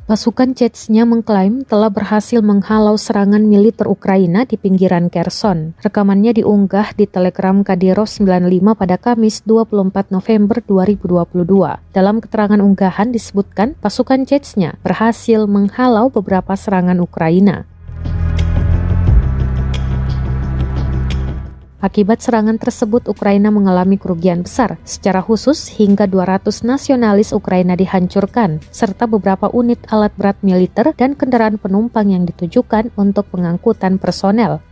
Pasukan Chechnya mengklaim telah berhasil menghalau serangan militer Ukraina di pinggiran Kherson. Rekamannya diunggah di Telegram Kadyrov 95 pada Kamis 24 November 2022. Dalam keterangan unggahan disebutkan pasukan Chechnya berhasil menghalau beberapa serangan Ukraina. Akibat serangan tersebut, Ukraina mengalami kerugian besar. Secara khusus, hingga 200 nasionalis Ukraina dihancurkan, serta beberapa unit alat berat militer dan kendaraan penumpang yang ditujukan untuk pengangkutan personel.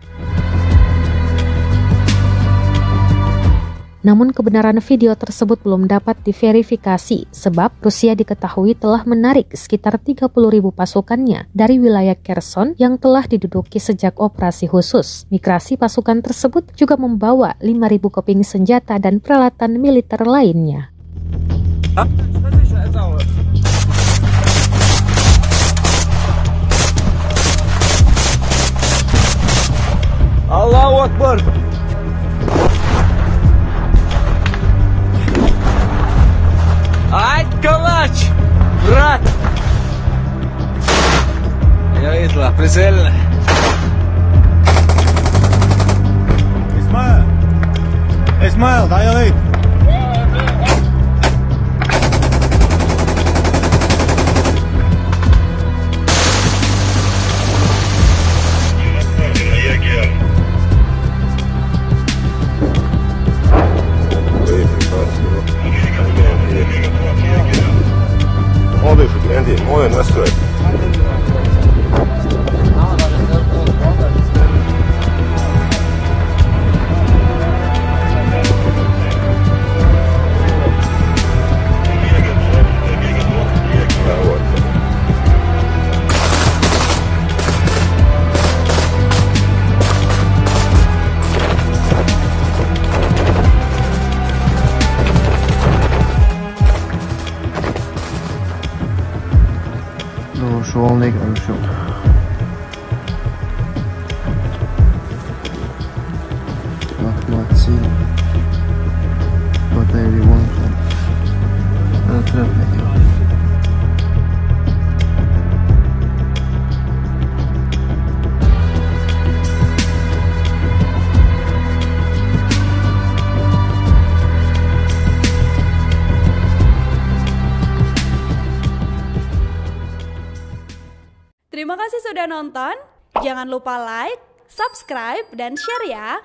Namun kebenaran video tersebut belum dapat diverifikasi sebab Rusia diketahui telah menarik sekitar 30.000 pasukannya dari wilayah Kherson yang telah diduduki sejak operasi khusus. Migrasi pasukan tersebut juga membawa 5.000 keping senjata dan peralatan militer lainnya. Allahu Akbar. Ай, калач! Брат! Я видела, прицельно. Исмаил, дай лид. Ой, настрой. Шолник Аршо. Mahmatsi Bateri Wonkan. Terima kasih sudah nonton. Jangan lupa like, subscribe, dan share ya.